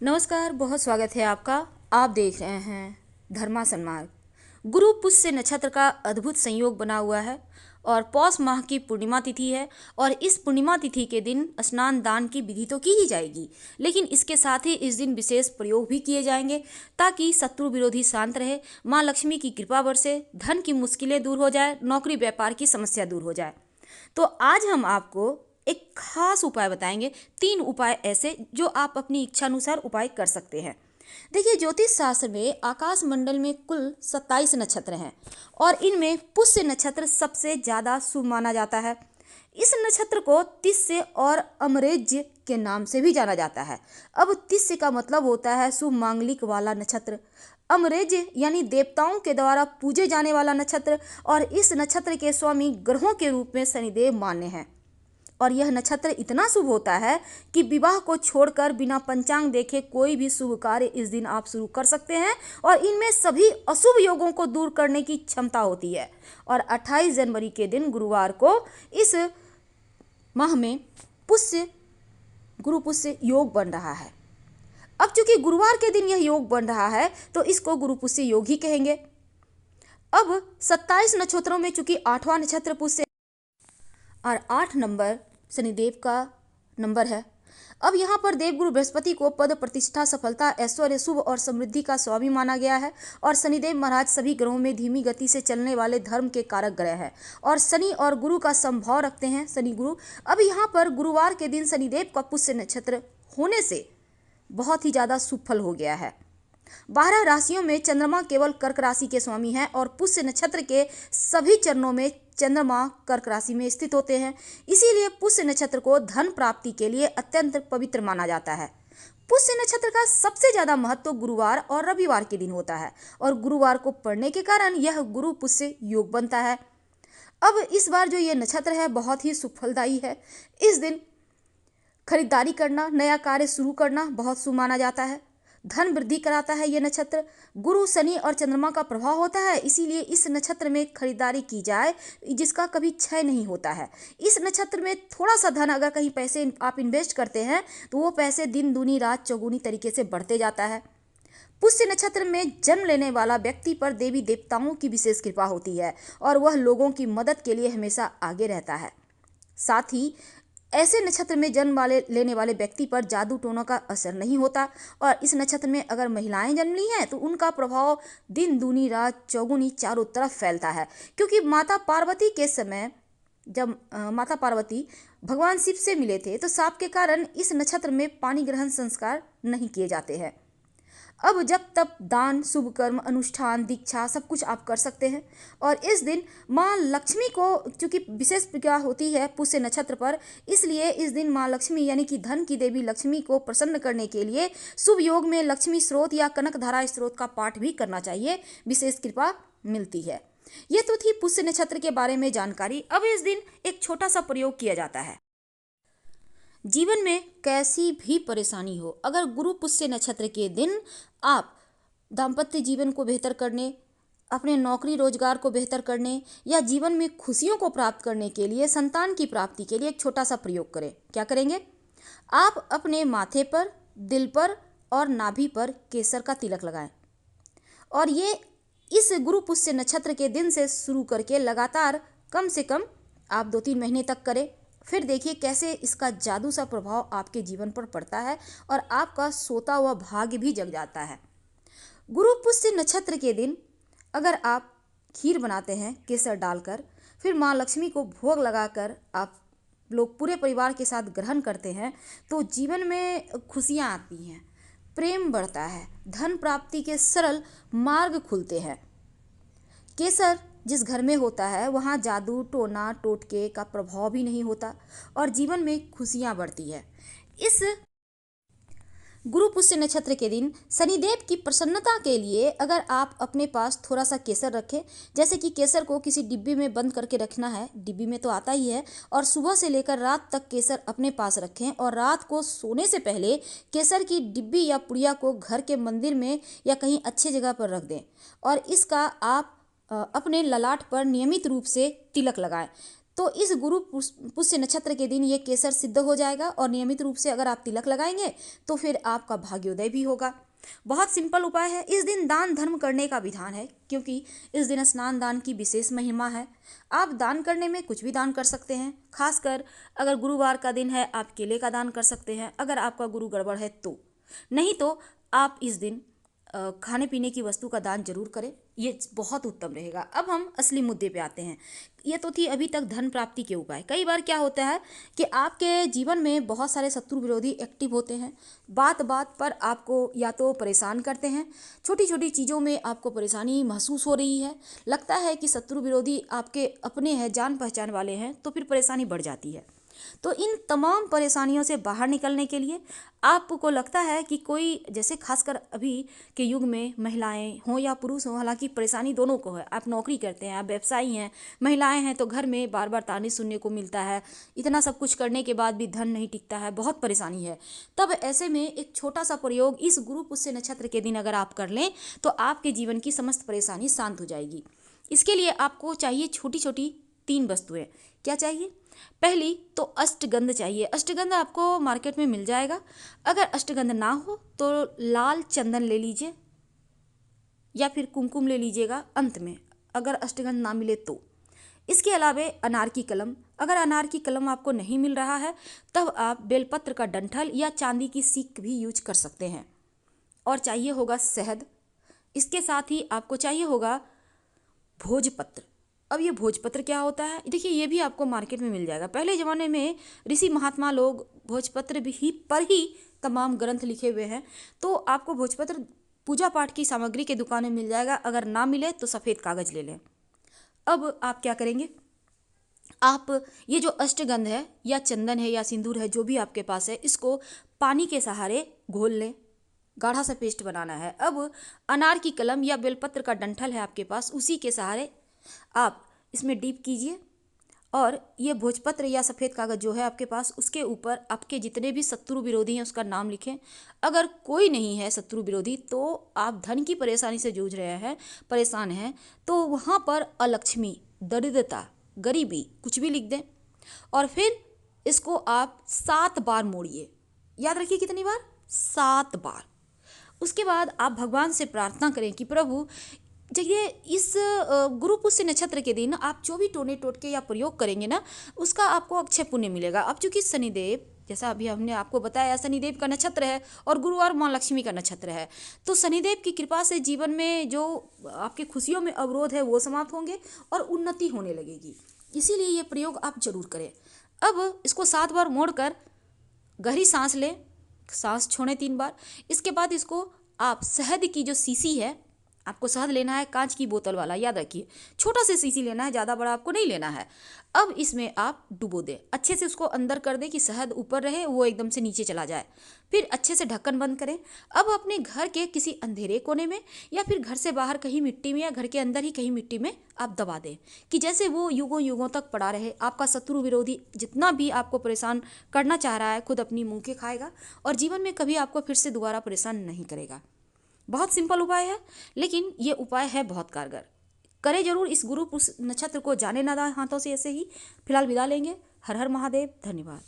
नमस्कार, बहुत स्वागत है आपका। आप देख रहे हैं धर्मा सन्मार्ग। गुरु पुष्य नक्षत्र का अद्भुत संयोग बना हुआ है और पौष माह की पूर्णिमा तिथि है। और इस पूर्णिमा तिथि के दिन स्नान दान की विधि तो की ही जाएगी, लेकिन इसके साथ ही इस दिन विशेष प्रयोग भी किए जाएंगे ताकि शत्रु विरोधी शांत रहे, माँ लक्ष्मी की कृपा बरसे, धन की मुश्किलें दूर हो जाए, नौकरी व्यापार की समस्या दूर हो जाए। तो आज हम आपको एक खास उपाय बताएंगे। 3 उपाय ऐसे जो आप अपनी इच्छा अनुसार उपाय कर सकते हैं। देखिए, ज्योतिष शास्त्र में आकाश मंडल में कुल 27 नक्षत्र हैं और इनमें पुष्य नक्षत्र सबसे ज़्यादा शुभ माना जाता है। इस नक्षत्र को तिस्य और अमरेज्य के नाम से भी जाना जाता है। अब तिस्य का मतलब होता है शुभ मांगलिक वाला नक्षत्र, अमरेज्य यानी देवताओं के द्वारा पूजे जाने वाला नक्षत्र, और इस नक्षत्र के स्वामी ग्रहों के रूप में शनिदेव मान्य हैं। और यह नक्षत्र इतना शुभ होता है कि विवाह को छोड़कर बिना पंचांग देखे कोई भी शुभ कार्य इस दिन आप शुरू कर सकते हैं और इनमें सभी अशुभ योगों को दूर करने की क्षमता होती है। और 28 जनवरी के दिन गुरुवार को इस माह में गुरु पुष्य योग बन रहा है। अब चूंकि गुरुवार के दिन यह योग बन रहा है तो इसको गुरु पुष्य योग ही कहेंगे। अब 27 नक्षत्रों में चूंकि 8वां नक्षत्र पुष्य और 8 नंबर शनिदेव का नंबर है। अब यहाँ पर देवगुरु बृहस्पति को पद प्रतिष्ठा सफलता ऐश्वर्य शुभ और समृद्धि का स्वामी माना गया है। और शनिदेव महाराज सभी ग्रहों में धीमी गति से चलने वाले धर्म के कारक ग्रह हैं और शनि और गुरु का समभाव रखते हैं, शनि गुरु। अब यहाँ पर गुरुवार के दिन शनिदेव का पुष्य नक्षत्र होने से बहुत ही ज़्यादा शुभ फल हो गया है। 12 राशियों में चंद्रमा केवल कर्क राशि के स्वामी हैं और पुष्य नक्षत्र के सभी चरणों में चंद्रमा कर्क राशि में स्थित होते हैं। इसीलिए पुष्य नक्षत्र को धन प्राप्ति के लिए अत्यंत पवित्र माना जाता है। पुष्य नक्षत्र का सबसे ज्यादा महत्व गुरुवार और रविवार के दिन होता है और गुरुवार को पड़ने के कारण यह गुरु पुष्य योग बनता है। अब इस बार जो ये नक्षत्र है बहुत ही सुफलदायी है। इस दिन खरीदारी करना, नया कार्य शुरू करना बहुत शुभ माना जाता है। धन वृद्धि कराता है ये नक्षत्र। गुरु शनि और चंद्रमा का प्रभाव होता है, इसीलिए इस नक्षत्र में खरीदारी की जाए जिसका कभी क्षय नहीं होता है। इस नक्षत्र में थोड़ा सा धन अगर कहीं पैसे आप इन्वेस्ट करते हैं तो वो पैसे दिन दूनी रात चौगुनी तरीके से बढ़ते जाता है। पुष्य नक्षत्र में जन्म लेने वाला व्यक्ति पर देवी देवताओं की विशेष कृपा होती है और वह लोगों की मदद के लिए हमेशा आगे रहता है। साथ ही ऐसे नक्षत्र में जन्म लेने वाले व्यक्ति पर जादू टोना का असर नहीं होता। और इस नक्षत्र में अगर महिलाएं जन्म ली हैं तो उनका प्रभाव दिन दूनी रात चौगुनी चारों तरफ फैलता है, क्योंकि माता पार्वती के समय जब माता पार्वती भगवान शिव से मिले थे तो शाप के कारण इस नक्षत्र में पानी ग्रहण संस्कार नहीं किए जाते हैं। अब जब तब दान, शुभ कर्म, अनुष्ठान, दीक्षा सब कुछ आप कर सकते हैं। और इस दिन माँ लक्ष्मी को चूँकि विशेष पूजा होती है पुष्य नक्षत्र पर, इसलिए इस दिन माँ लक्ष्मी यानी कि धन की देवी लक्ष्मी को प्रसन्न करने के लिए शुभ योग में लक्ष्मी स्रोत या कनकधारा स्रोत का पाठ भी करना चाहिए, विशेष कृपा मिलती है। ये तो थी पुष्य नक्षत्र के बारे में जानकारी। अब इस दिन एक छोटा सा प्रयोग किया जाता है। जीवन में कैसी भी परेशानी हो, अगर गुरु पुष्य नक्षत्र के दिन आप दाम्पत्य जीवन को बेहतर करने, अपने नौकरी रोजगार को बेहतर करने या जीवन में खुशियों को प्राप्त करने के लिए, संतान की प्राप्ति के लिए एक छोटा सा प्रयोग करें। क्या करेंगे? आप अपने माथे पर, दिल पर और नाभि पर केसर का तिलक लगाएं और ये इस गुरु पुष्य नक्षत्र के दिन से शुरू करके लगातार कम से कम आप 2-3 महीने तक करें। फिर देखिए कैसे इसका जादू सा प्रभाव आपके जीवन पर पड़ता है और आपका सोता हुआ भाग्य भी जग जाता है। गुरु पुष्य नक्षत्र के दिन अगर आप खीर बनाते हैं केसर डालकर, फिर माँ लक्ष्मी को भोग लगाकर आप लोग पूरे परिवार के साथ ग्रहण करते हैं तो जीवन में खुशियाँ आती हैं, प्रेम बढ़ता है, धन प्राप्ति के सरल मार्ग खुलते हैं। केसर जिस घर में होता है वहाँ जादू टोना टोटके का प्रभाव भी नहीं होता और जीवन में खुशियाँ बढ़ती है। इस गुरु पुष्य नक्षत्र के दिन शनिदेव की प्रसन्नता के लिए अगर आप अपने पास थोड़ा सा केसर रखें, जैसे कि केसर को किसी डिब्बी में बंद करके रखना है, डिब्बी में तो आता ही है, और सुबह से लेकर रात तक केसर अपने पास रखें और रात को सोने से पहले केसर की डिब्बी या पुड़िया को घर के मंदिर में या कहीं अच्छी जगह पर रख दें और इसका आप अपने ललाट पर नियमित रूप से तिलक लगाएं। तो इस गुरु पुष्य नक्षत्र के दिन ये केसर सिद्ध हो जाएगा और नियमित रूप से अगर आप तिलक लगाएंगे तो फिर आपका भाग्योदय भी होगा। बहुत सिंपल उपाय है। इस दिन दान धर्म करने का विधान है, क्योंकि इस दिन स्नान दान की विशेष महिमा है। आप दान करने में कुछ भी दान कर सकते हैं। खासकर अगर गुरुवार का दिन है, आप केले का दान कर सकते हैं, अगर आपका गुरु गड़बड़ है तो। नहीं तो आप इस दिन खाने पीने की वस्तु का दान जरूर करें, ये बहुत उत्तम रहेगा। अब हम असली मुद्दे पे आते हैं। ये तो थी अभी तक धन प्राप्ति के उपाय। कई बार क्या होता है कि आपके जीवन में बहुत सारे शत्रु विरोधी एक्टिव होते हैं, बात बात पर आपको या तो परेशान करते हैं, छोटी छोटी चीज़ों में आपको परेशानी महसूस हो रही है, लगता है कि शत्रु विरोधी आपके अपने हैं, जान पहचान वाले हैं, तो फिर परेशानी बढ़ जाती है। तो इन तमाम परेशानियों से बाहर निकलने के लिए आपको लगता है कि कोई, जैसे खासकर अभी के युग में महिलाएं हों या पुरुष हों, हालांकि परेशानी दोनों को है। आप नौकरी करते हैं, आप व्यवसायी हैं, महिलाएं हैं, तो घर में बार बार ताने सुनने को मिलता है, इतना सब कुछ करने के बाद भी धन नहीं टिकता है, बहुत परेशानी है। तब ऐसे में एक छोटा सा प्रयोग इस गुरु पुष्य नक्षत्र के दिन अगर आप कर लें तो आपके जीवन की समस्त परेशानी शांत हो जाएगी। इसके लिए आपको चाहिए छोटी छोटी 3 वस्तुएं। क्या चाहिए? पहली तो अष्टगंध चाहिए। अष्टगंध आपको मार्केट में मिल जाएगा। अगर अष्टगंध ना हो तो लाल चंदन ले लीजिए या फिर कुमकुम ले लीजिएगा अंत में, अगर अष्टगंध ना मिले तो। इसके अलावा अनार की कलम, अगर अनार की कलम आपको नहीं मिल रहा है तब आप बेलपत्र का डंठल या चांदी की सीक भी यूज कर सकते हैं। और चाहिए होगा शहद। इसके साथ ही आपको चाहिए होगा भोजपत्र। अब ये भोजपत्र क्या होता है? देखिए, ये भी आपको मार्केट में मिल जाएगा। पहले ज़माने में ऋषि महात्मा लोग भोजपत्र भी पर ही तमाम ग्रंथ लिखे हुए हैं, तो आपको भोजपत्र पूजा पाठ की सामग्री के दुकान में मिल जाएगा। अगर ना मिले तो सफ़ेद कागज़ ले लें। अब आप क्या करेंगे? आप ये जो अष्टगंध है या चंदन है या सिंदूर है, जो भी आपके पास है, इसको पानी के सहारे घोल लें। गाढ़ा सा पेस्ट बनाना है। अब अनार की कलम या बेलपत्र का डंठल है आपके पास, उसी के सहारे आप इसमें डीप कीजिए और ये भोजपत्र या सफ़ेद कागज़ जो है आपके पास, उसके ऊपर आपके जितने भी शत्रु विरोधी हैं उसका नाम लिखें। अगर कोई नहीं है शत्रु विरोधी तो आप धन की परेशानी से जूझ रहे हैं, परेशान हैं, तो वहाँ पर अलक्ष्मी, दरिद्रता, गरीबी कुछ भी लिख दें और फिर इसको आप 7 बार मोड़िए। याद रखिए कितनी बार? 7 बार। उसके बाद आप भगवान से प्रार्थना करें कि प्रभु, देखिए इस गुरु पुष्य नक्षत्र के दिन आप जो भी टोने टोटके या प्रयोग करेंगे ना, उसका आपको अक्षय पुण्य मिलेगा। अब चूंकि शनिदेव, जैसा अभी हमने आपको बताया, शनिदेव का नक्षत्र है और गुरुवार माँ लक्ष्मी का नक्षत्र है, तो शनिदेव की कृपा से जीवन में जो आपकी खुशियों में अवरोध है वो समाप्त होंगे और उन्नति होने लगेगी। इसीलिए ये प्रयोग आप जरूर करें। अब इसको 7 बार मोड़कर गहरी सांस लें, सांस छोड़ें 3 बार। इसके बाद इसको आप शहद की जो शीशी है, आपको शहद लेना है कांच की बोतल वाला, याद रखिए, छोटा से शीशी लेना है, ज़्यादा बड़ा आपको नहीं लेना है। अब इसमें आप डुबो दें, अच्छे से उसको अंदर कर दें कि शहद ऊपर रहे, वो एकदम से नीचे चला जाए। फिर अच्छे से ढक्कन बंद करें। अब अपने घर के किसी अंधेरे कोने में या फिर घर से बाहर कहीं मिट्टी में या घर के अंदर ही कहीं मिट्टी में आप दबा दें कि जैसे वो युगों युगों तक पड़ा रहे। आपका शत्रु विरोधी जितना भी आपको परेशान करना चाह रहा है, खुद अपनी मुँह के खाएगा और जीवन में कभी आपको फिर से दोबारा परेशान नहीं करेगा। बहुत सिंपल उपाय है, लेकिन ये उपाय है बहुत कारगर। करें जरूर। इस गुरु नक्षत्र को जाने ना दें हाथों से ऐसे ही। फिलहाल विदा लेंगे। हर हर महादेव। धन्यवाद।